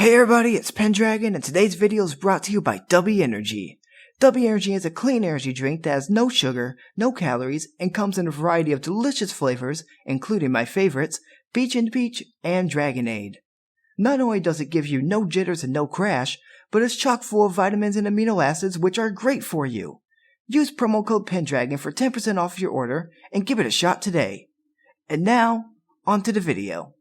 Hey everybody, it's Pendragon, and today's video is brought to you by W Energy. W Energy is a clean energy drink that has no sugar, no calories, and comes in a variety of delicious flavors, including my favorites, Peach and Peach and Dragonade. Not only does it give you no jitters and no crash, but it's chock full of vitamins and amino acids which are great for you. Use promo code Pendragon for 10% off your order, and give it a shot today. And now, on to the video.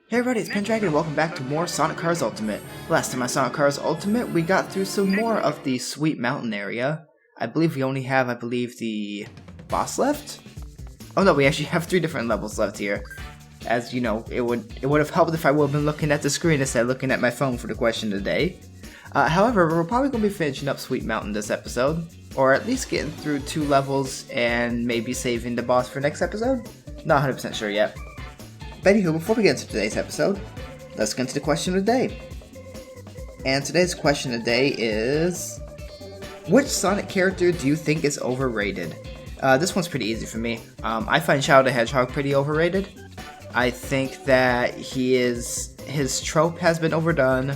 Hey everybody, it's Pendragon and welcome back to more Sonic Cars Ultimate. Last time on Sonic Cars Ultimate, we got through some more of the Sweet Mountain area. I believe we only have, the boss left? Oh no, we actually have 3 different levels left here. As you know, it would have helped if I would have been looking at the screen instead of looking at my phone for the question of the day. However, we're probably going to be finishing up Sweet Mountain this episode. Or at least getting through 2 levels and maybe saving the boss for next episode? Not 100% sure yet. But anywho, before we get into today's episode, let's get into the question of the day. And today's question of the day is, which Sonic character do you think is overrated? This one's pretty easy for me. I find Shadow the Hedgehog pretty overrated. I think that his trope has been overdone.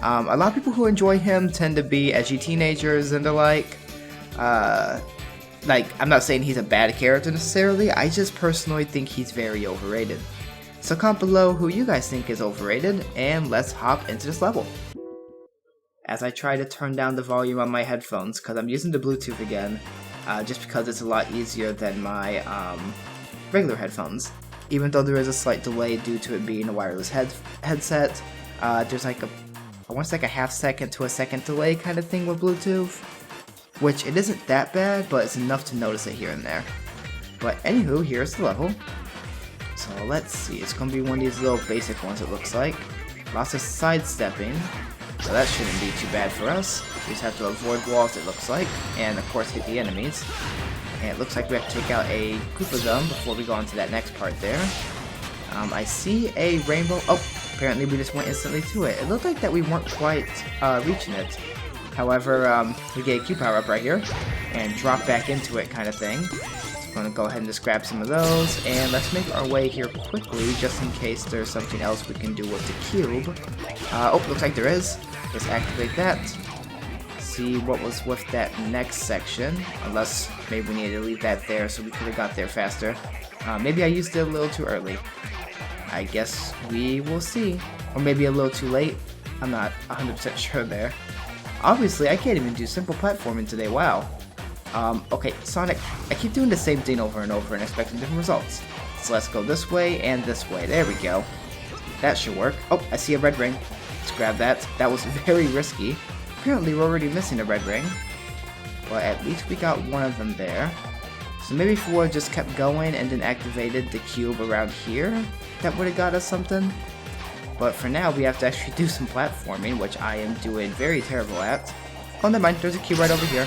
A lot of people who enjoy him tend to be edgy teenagers and the like. I'm not saying he's a bad character necessarily, I just personally think he's very overrated. So comment below who you guys think is overrated, and let's hop into this level. As I try to turn down the volume on my headphones, because I'm using the Bluetooth again, just because it's a lot easier than my regular headphones. Even though there is a slight delay due to it being a wireless headset, there's like I want to say like a half second to a second delay kind of thing with Bluetooth. Which it isn't that bad, but it's enough to notice it here and there. But anywho, here's the level. So let's see, it's going to be one of these little basic ones it looks like. Lots of sidestepping, so that shouldn't be too bad for us. We just have to avoid walls it looks like, and of course hit the enemies. And it looks like we have to take out a group of them before we go on to that next part there. I see a rainbow. Oh, apparently we just went instantly to it. It looked like that we weren't quite reaching it. However, we get a Q power up right here, and drop back into it kind of thing. So I'm going to go ahead and just grab some of those, and let's make our way here quickly, just in case there's something else we can do with the cube. Oh, looks like there is. Let's activate that. See what was with that next section, unless maybe we needed to leave that there so we could have got there faster. Maybe I used it a little too early. I guess we will see. Or maybe a little too late. I'm not 100% sure there. Obviously, I can't even do simple platforming today, wow. Okay, Sonic, I keep doing the same thing over and over and expecting different results. So let's go this way and this way, there we go. That should work. Oh, I see a red ring. Let's grab that. That was very risky. Apparently we're already missing a red ring. But at least we got one of them there. So maybe if we would have just kept going and then activated the cube around here, that would have got us something. But for now, we have to actually do some platforming, which I am doing very terrible at. Oh, never mind, there's a cube right over here.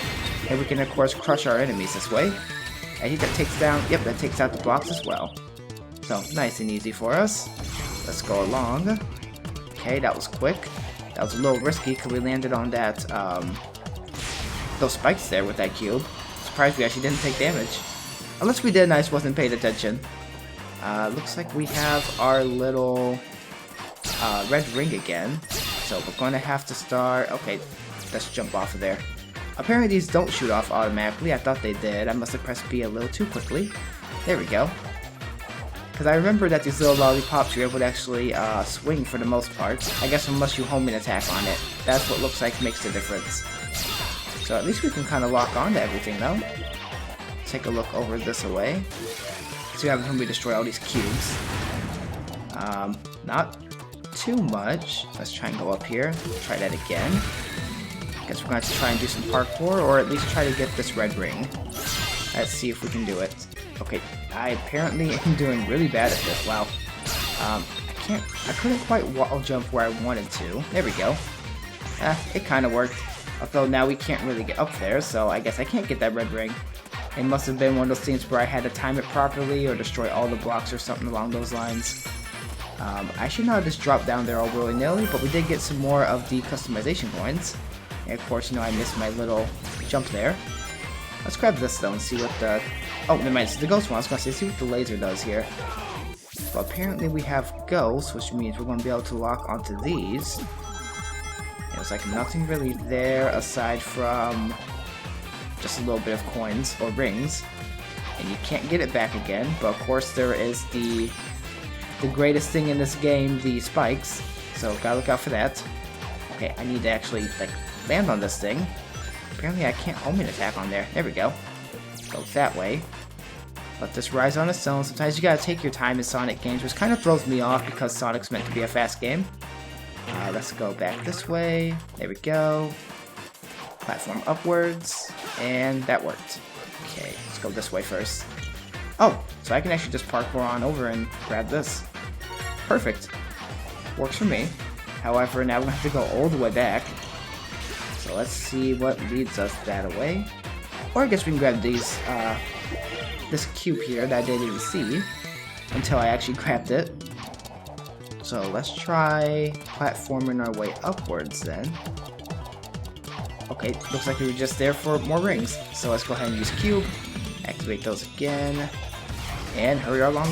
And we can, of course, crush our enemies this way. I think that takes down, yep, that takes out the blocks as well. So, nice and easy for us. Let's go along. Okay, that was quick. That was a little risky, because we landed on that, those spikes there with that cube. Surprised we actually didn't take damage. Unless we did and I just wasn't paying attention. Looks like we have our little red ring again, so we're going to have to start. Okay, let's jump off of there. Apparently these don't shoot off automatically. I thought they did. I must have pressed B a little too quickly. There we go. Because I remember that these little lollipops you're able to actually swing for the most part. I guess unless you homing attack on it. That's what looks like makes the difference. So at least we can kind of lock on to everything though. Take a look over this way. See what happens when we destroy all these cubes. Not too much. Let's try and go up here. Try that again. Guess we're going to have to try and do some parkour, or at least try to get this red ring. Let's see if we can do it. Okay, I apparently am doing really bad at this. Wow. I couldn't quite wall jump where I wanted to. There we go. It kind of worked. Although now we can't really get up there, so I guess I can't get that red ring. It must have been one of those things where I had to time it properly or destroy all the blocks or something along those lines. I should not have just dropped down there all willy-nilly, but we did get some more of the customization coins. And of course, you know, I missed my little jump there. Let's grab this though and see what the... Oh, never mind, it's the ghost one. I was going to say, see what the laser does here. But apparently we have ghosts, which means we're going to be able to lock onto these. There's like nothing really there aside from just a little bit of coins or rings. And you can't get it back again, but of course there is the greatest thing in this game, the spikes. So gotta look out for that. Okay, I need to actually like land on this thing. Apparently I can't homing attack on there. There we go. Go that way. Let this rise on its own. Sometimes you gotta take your time in Sonic games, which kind of throws me off because Sonic's meant to be a fast game. Let's go back this way. There we go. Platform upwards. And that worked. Okay, let's go this way first. Oh, so I can actually just parkour on over and grab this. Perfect. Works for me. However, now we're going to have to go all the way back. So let's see what leads us that way. Or I guess we can grab these, this cube here that I didn't even see until I actually grabbed it. So let's try platforming our way upwards then. Okay, looks like we were just there for more rings. So let's go ahead and use cube, activate those again, and hurry our way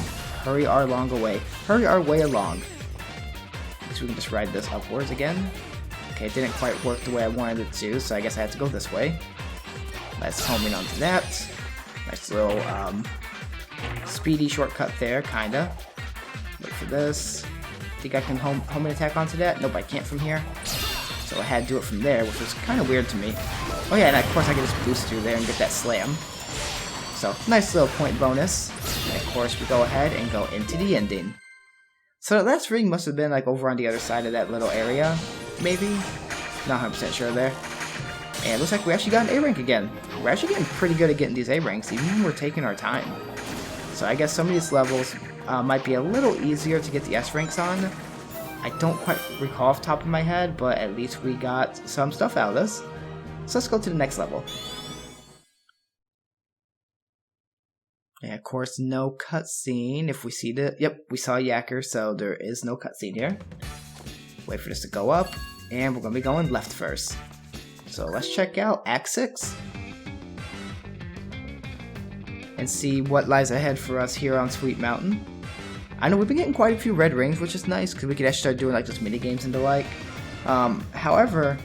along. So we can just ride this upwards again. Okay, it didn't quite work the way I wanted it to, so I guess I had to go this way. Let's home in onto that. Nice little speedy shortcut there, kinda. Wait for this. Think I can home and attack onto that? Nope, I can't from here. So I had to do it from there, which was kind of weird to me. Oh yeah, and of course I can just boost through there and get that slam. So, nice little point bonus. And of course we go ahead and go into the ending. So that last ring must have been like over on the other side of that little area, maybe? Not 100% sure there. And it looks like we actually got an A rank again. We're actually getting pretty good at getting these A ranks, even when we're taking our time. So I guess some of these levels might be a little easier to get the S ranks on. I don't quite recall off the top of my head, but at least we got some stuff out of this. So let's go to the next level. And of course, no cutscene. If we see the... Yep, we saw Yacker, so there is no cutscene here. Wait for this to go up, and we're going to be going left first. So let's check out Act 6. And see what lies ahead for us here on Sweet Mountain. I know we've been getting quite a few red rings, which is nice, because we could actually start doing like just mini games and the like. However,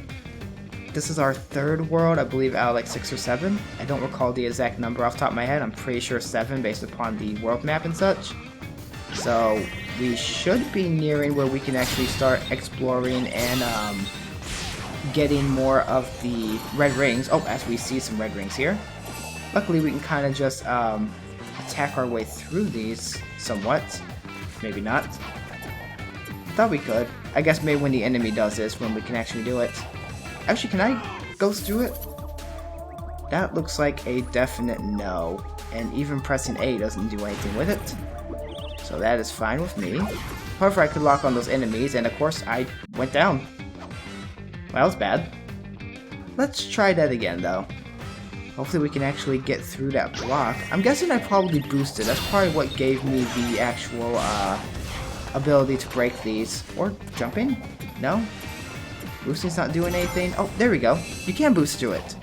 this is our third world, I believe, out of like 6 or 7. I don't recall the exact number off the top of my head. I'm pretty sure 7 based upon the world map and such. So we should be nearing where we can actually start exploring and getting more of the red rings. Oh, as we see some red rings here. Luckily, we can kind of just attack our way through these somewhat. Maybe not. Thought we could. I guess maybe when the enemy does this, when we can actually do it. Actually, can I go through it? That looks like a definite no. And even pressing A doesn't do anything with it. So that is fine with me. However, I could lock on those enemies, and of course, I went down. Well, that was bad. Let's try that again, though. Hopefully we can actually get through that block. I'm guessing I probably boosted. That's probably what gave me the actual ability to break these. Or jumping? No? Boosting's not doing anything. Oh, there we go. You can boost through it.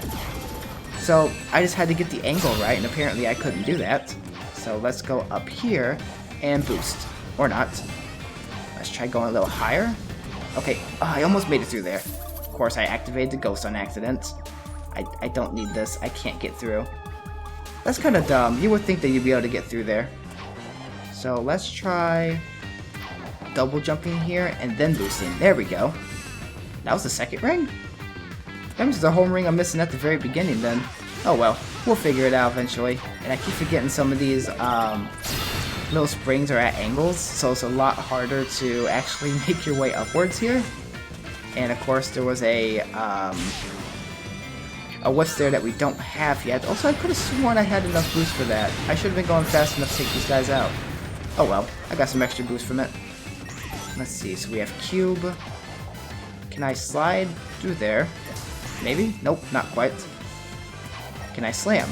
So I just had to get the angle right, and apparently I couldn't do that. So let's go up here and boost. Or not. Let's try going a little higher. Okay, I almost made it through there. Of course, I activated the ghost on accident. I don't need this. I can't get through. That's kind of dumb. You would think that you'd be able to get through there. So let's try double jumping here and then boosting. There we go. That was the second ring? That means there's a whole ring I'm missing at the very beginning then. Oh well, we'll figure it out eventually. And I keep forgetting some of these little springs are at angles, so it's a lot harder to actually make your way upwards here. And of course there was a whiff there that we don't have yet. Also, I could have sworn I had enough boost for that. I should have been going fast enough to take these guys out. Oh well, I got some extra boost from it. Let's see, so we have cube. Can I slide through there? Maybe? Nope, not quite. Can I slam?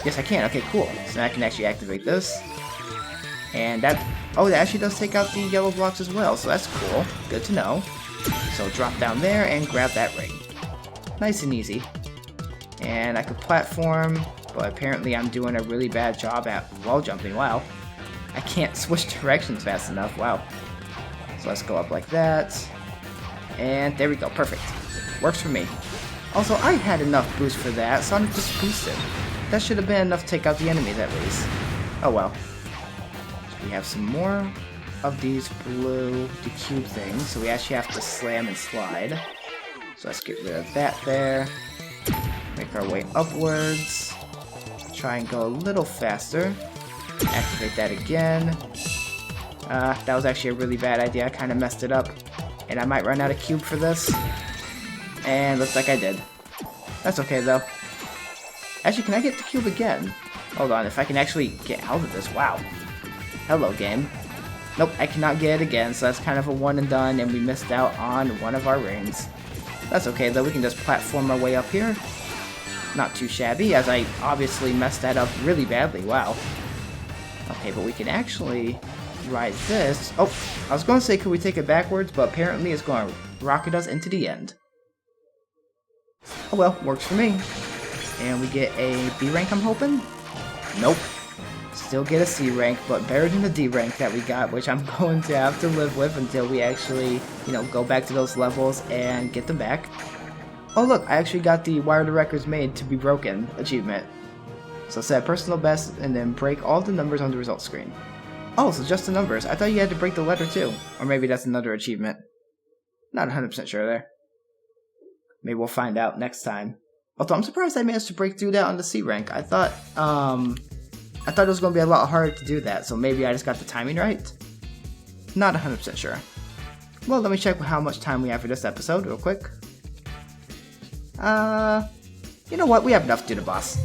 Yes, I can. Okay, cool. So now I can actually activate this. And that... Oh, that actually does take out the yellow blocks as well, so that's cool. Good to know. So drop down there and grab that ring. Nice and easy. And I could platform, but apparently I'm doing a really bad job at wall jumping. Wow. I can't switch directions fast enough. Wow. So let's go up like that. And there we go. Perfect. Works for me. Also, I had enough boost for that. Sonic just boosted. That should have been enough to take out the enemies at least. Oh well. We have some more of these blue cube things, so we actually have to slam and slide. So let's get rid of that there. Make our way upwards. Try and go a little faster. Activate that again. That was actually a really bad idea. I kind of messed it up. And I might run out of cube for this. And looks like I did. That's okay though. Actually, can I get the cube again? Hold on, if I can actually get out of this. Wow. Hello, game. Nope, I cannot get it again, so that's kind of a one and done, and we missed out on one of our rings. That's okay though, we can just platform our way up here. Not too shabby, as I obviously messed that up really badly. Wow. Okay, but we can actually ride this. Oh, I was going to say could we take it backwards, but apparently it's going to rocket us into the end. Oh well, works for me. And we get a B rank, I'm hoping? Nope. Still get a C rank, but better than the D rank that we got, which I'm going to have to live with until we actually, go back to those levels and get them back. Oh look, I actually got the Why Are the Records Made to Be Broken achievement. So set personal best and then break all the numbers on the results screen. Oh, so just the numbers. I thought you had to break the letter too. Or maybe that's another achievement. Not 100% sure there. Maybe we'll find out next time. Although I'm surprised I managed to break through that on the C rank. I thought it was going to be a lot harder to do that, so maybe I just got the timing right? Not 100% sure. Well, let me check how much time we have for this episode real quick. You know what? We have enough to do the boss.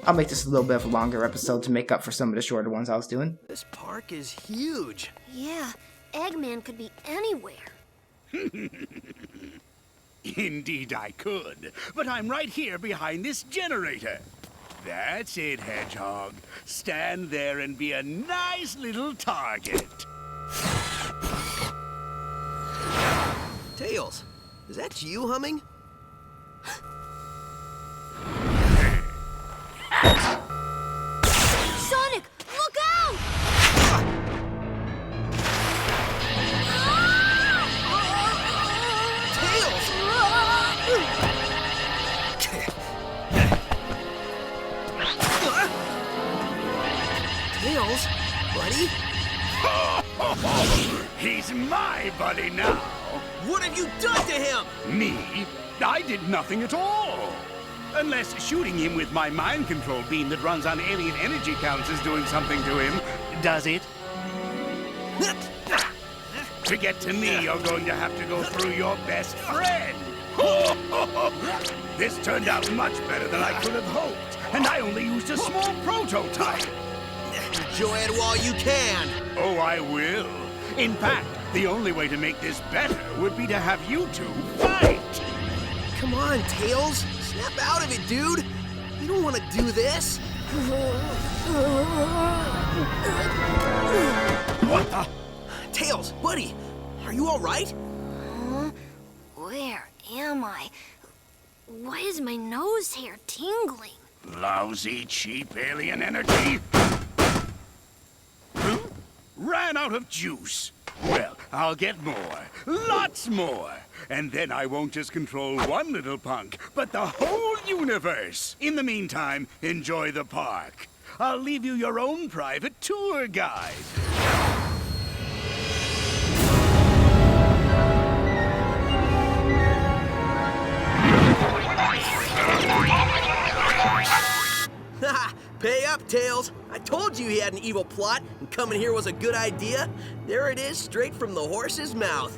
I'll make this a little bit of a longer episode to make up for some of the shorter ones I was doing. This park is huge. Yeah, Eggman could be anywhere. Indeed I could, but I'm right here behind this generator. That's it, Hedgehog. Stand there and be a nice little target. Tails, is that you humming? Sonic, look out! Tails! Tails, buddy? He's my buddy now. What have you done to him? Me? I did nothing at all. Unless shooting him with my mind control beam that runs on alien energy counts is doing something to him. Does it? To get to me, you're going to have to go through your best friend. This turned out much better than I could have hoped, and I only used a small prototype. Enjoy it while you can. Oh, I will. In fact, the only way to make this better would be to have you two fight. Come on, Tails. Snap out of it, dude. You don't want to do this. What the? Tails, buddy, are you all right? Huh? Where am I? Why is my nose hair tingling? Lousy, cheap alien energy. Huh? Ran out of juice. Well, I'll get more. Lots more. And then I won't just control one little punk, but the whole universe. In the meantime, enjoy the park. I'll leave you your own private tour guide. Haha, pay up, Tails. I told you he had an evil plot, and coming here was a good idea. There it is, straight from the horse's mouth.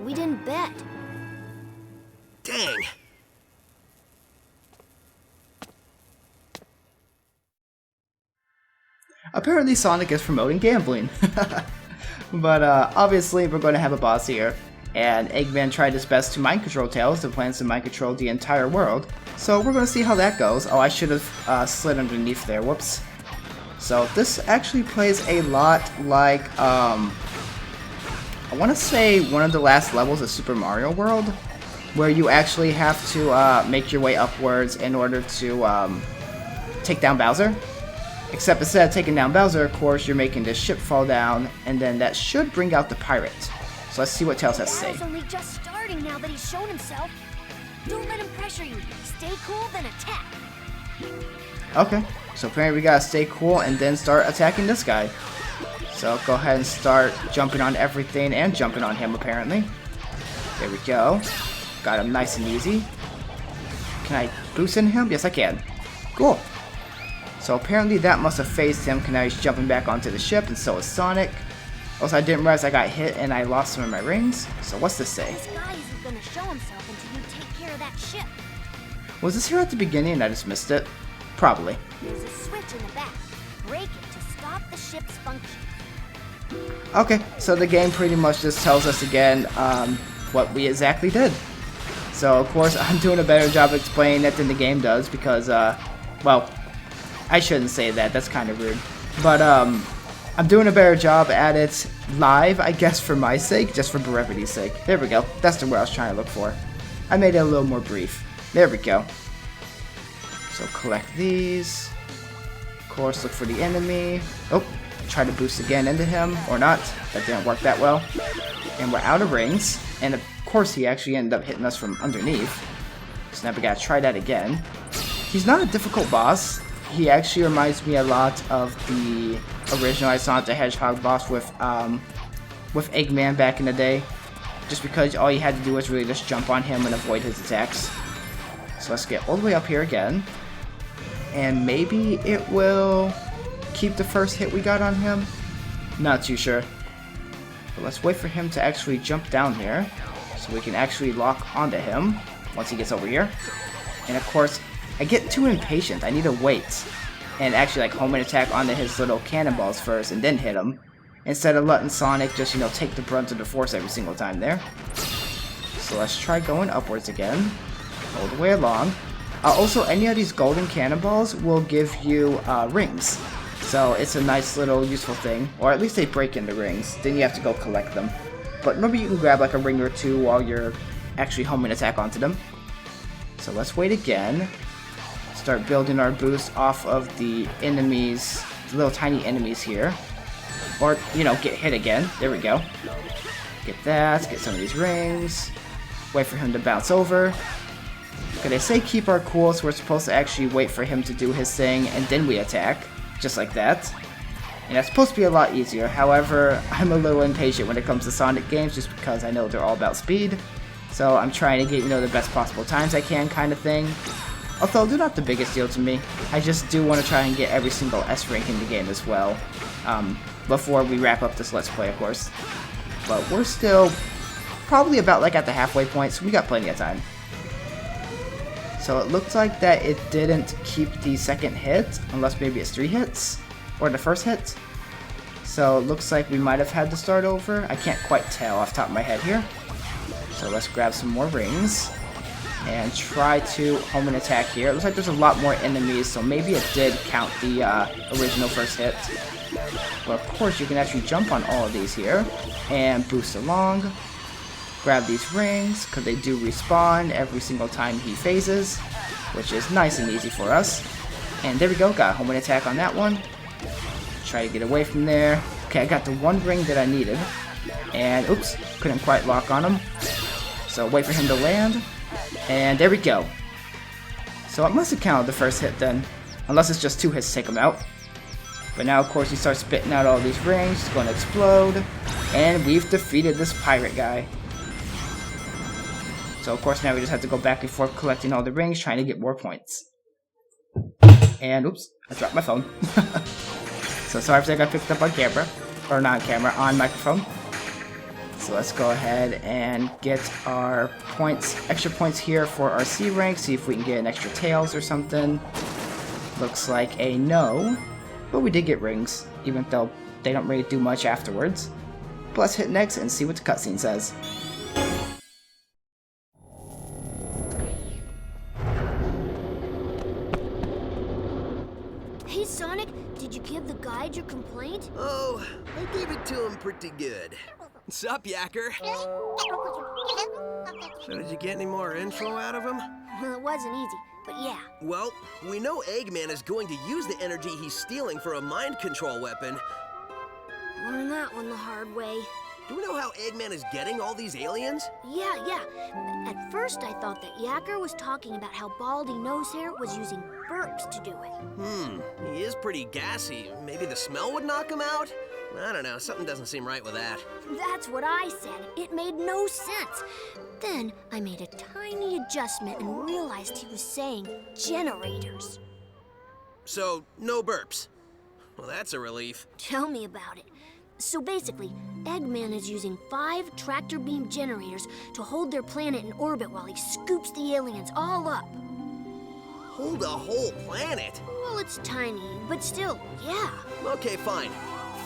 We didn't bet. Dang. Apparently Sonic is promoting gambling. But obviously we're going to have a boss here. And Eggman tried his best to mind control Tails to plans to mind control the entire world. So we're going to see how that goes. Oh, I should have slid underneath there. Whoops. So this actually plays a lot like, I want to say one of the last levels of Super Mario World, where you actually have to make your way upwards in order to take down Bowser. Except instead of taking down Bowser, of course, you're making this ship fall down, and then that should bring out the pirate. So let's see what Tails has to say. Only just started. hurting now that he's shown himself. Don't let him pressure you. Stay cool, then attack. Okay, so apparently we gotta stay cool and then start attacking this guy. So go ahead and start jumping on everything and jumping on him apparently. There we go. Got him nice and easy. Can I boost in him? Yes, I can. Cool. So apparently that must have phased him, because now he's jumping back onto the ship, and so is Sonic. Also, I didn't realize I got hit and I lost some of my rings. So what's this say? This guy isn't gonna show himself until you take care of that ship. Was this here at the beginning and I just missed it? Probably. There's a switch in the back. Break it to stop the ship's function. Okay, so the game pretty much just tells us again what we exactly did. So of course I'm doing a better job explaining it than the game does because, well, I shouldn't say that, that's kind of rude. But I'm doing a better job at it live, I guess for my sake, just for brevity's sake. There we go, that's the word I was trying to look for. I made it a little more brief. There we go. So collect these. Of course, look for the enemy. Oh, try to boost again into him, or not. That didn't work that well. And we're out of rings. And of course, he actually ended up hitting us from underneath. So now we gotta try that again. He's not a difficult boss. He actually reminds me a lot of the original Sonic the Hedgehog boss with Eggman back in the day. Just because all you had to do was really just jump on him and avoid his attacks. So let's get all the way up here again. And maybe it will keep the first hit we got on him? Not too sure. But let's wait for him to actually jump down here. So we can actually lock onto him once he gets over here. And of course, I get too impatient. I need to wait. And actually like home and attack onto his little cannonballs first and then hit him. Instead of letting Sonic just, take the brunt of the force every single time there. So let's try going upwards again. All the way along. Also, any of these golden cannonballs will give you rings. So it's a nice little useful thing. Or at least they break into rings. Then you have to go collect them. But maybe you can grab like a ring or two while you're actually home and attack onto them. So let's wait again. Start building our boost off of the enemies, the little tiny enemies here. Or, get hit again. There we go. Get that, get some of these rings. Wait for him to bounce over. Okay, they say keep our cool, so we're supposed to actually wait for him to do his thing, and then we attack. Just like that. And that's supposed to be a lot easier. However, I'm a little impatient when it comes to Sonic games, just because I know they're all about speed. So I'm trying to get, the best possible times I can kind of thing. Although, they're not the biggest deal to me. I just do want to try and get every single S rank in the game as well. Before we wrap up this Let's Play, of course. But we're still probably about like at the halfway point, so we got plenty of time. So it looks like that it didn't keep the second hit, unless maybe it's 3 hits, or the first hit. So it looks like we might have had to start over. I can't quite tell off the top of my head here. So let's grab some more rings, and try to home and attack here. It looks like there's a lot more enemies, so maybe it did count the original first hit. But of course you can actually jump on all of these here, and boost along. Grab these rings, because they do respawn every single time he phases, which is nice and easy for us. And there we go, got a home and attack on that one. Try to get away from there. Okay, I got the one ring that I needed. And, oops, couldn't quite lock on him. So wait for him to land. And there we go. So it must have counted the first hit then. Unless it's just 2 hits to take him out. But now, of course, he starts spitting out all these rings. It's going to explode. And we've defeated this pirate guy. So, of course, now we just have to go back and forth collecting all the rings, trying to get more points. And, oops, I dropped my phone. So, sorry if I got picked up on camera. Or not on camera, on microphone. So, let's go ahead and get our points, extra points here for our C rank. See if we can get an extra tails or something. Looks like a no. But we did get rings, even though they don't really do much afterwards. But let's hit next and see what the cutscene says. Hey, Sonic, did you give the guide your complaint? Oh, I gave it to him pretty good. Sup, Yacker? So did you get any more info out of him? Well, it wasn't easy, but yeah. Well, we know Eggman is going to use the energy he's stealing for a mind control weapon. Learned that one the hard way. do we know how Eggman is getting all these aliens? Yeah. At first, I thought that Yacker was talking about how Baldy Nosehair was using burps to do it. He is pretty gassy. Maybe the smell would knock him out? I don't know, something doesn't seem right with that. That's what I said. It made no sense. Then I made a tiny adjustment and realized he was saying generators. So, no burps. Well, that's a relief. Tell me about it. So basically, Eggman is using 5 tractor beam generators to hold their planet in orbit while he scoops the aliens all up. Hold a whole planet? Well, it's tiny, but still, yeah. Okay, fine.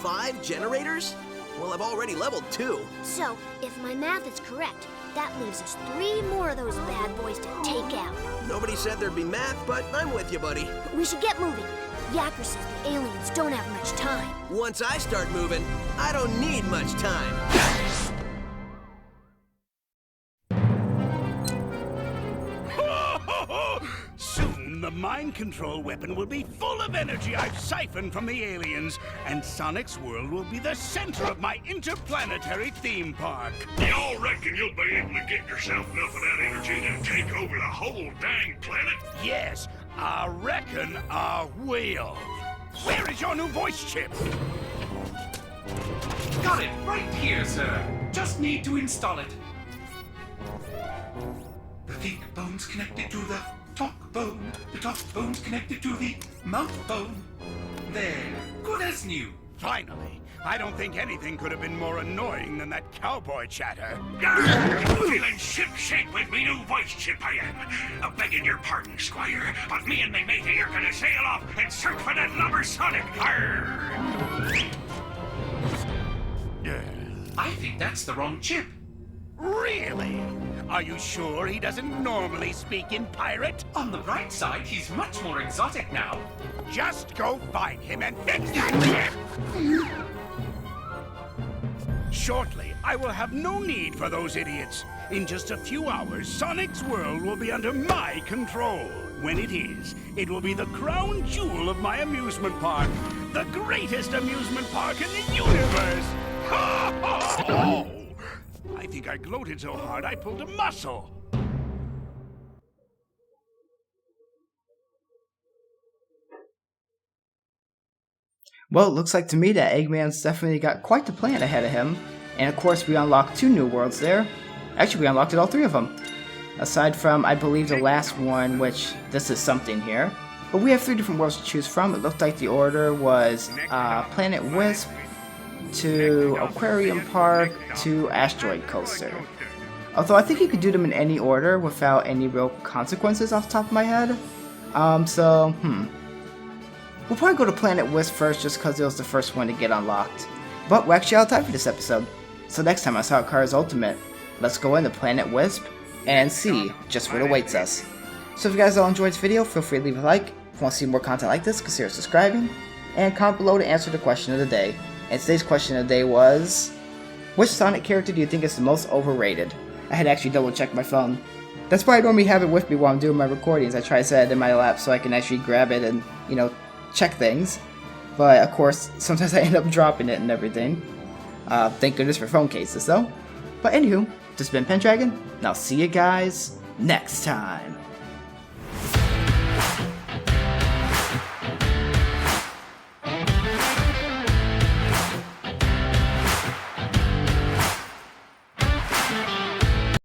5 generators? Well, I've already leveled 2. So, if my math is correct, that leaves us 3 more of those bad boys to take out. Nobody said there'd be math, but I'm with you, buddy. We should get moving. Yacker says the aliens don't have much time. Once I start moving, I don't need much time. Soon the mind control weapon will be full of energy I've siphoned from the aliens, and Sonic's world will be the center of my interplanetary theme park. Y'all reckon you'll be able to get yourself enough of that energy to take over the whole dang planet? Yes, I reckon I will. Where is your new voice chip? Got it right here, sir. Just need to install it. The think bone's connected to the talk bone. The talk bone's connected to the mouth bone. There, good as new. Finally. I don't think anything could have been more annoying than that cowboy chatter. Feeling ship-shape with me new voice chip I am. Begging your pardon, Squire, but me and me matey are gonna sail off and search for that lubber Sonic. Arr! I think that's the wrong chip. Really? Are you sure he doesn't normally speak in pirate? On the bright side, he's much more exotic now. Just go find him and fix that chip! Shortly, I will have no need for those idiots. In just a few hours, Sonic's world will be under my control. When it is, it will be the crown jewel of my amusement park. The greatest amusement park in the universe! Ha ha ha! I think I gloated so hard I pulled a muscle. Well, it looks like to me that Eggman's definitely got quite the plan ahead of him. And of course, we unlocked 2 new worlds there. Actually, we unlocked all 3 of them. Aside from, I believe, the last one, which this is something here. But we have 3 different worlds to choose from. It looked like the order was Planet Wisp to Aquarium Park to Asteroid Coaster. Although I think you could do them in any order without any real consequences off the top of my head. We'll probably go to Planet Wisp first just because it was the first one to get unlocked. But we're actually out of time for this episode. So next time on Sonic Cars Ultimate, let's go into Planet Wisp and see just what awaits us. So if you guys all enjoyed this video, feel free to leave a like. If you want to see more content like this, consider subscribing. And comment below to answer the question of the day. And today's question of the day was, which Sonic character do you think is the most overrated? I had to actually double check my phone. That's why I normally have it with me while I'm doing my recordings. I try to set it in my lap so I can actually grab it and, check things. But of course, sometimes I end up dropping it and everything. Thank goodness for phone cases though. But anywho, this has been Pendragon, and I'll see you guys next time.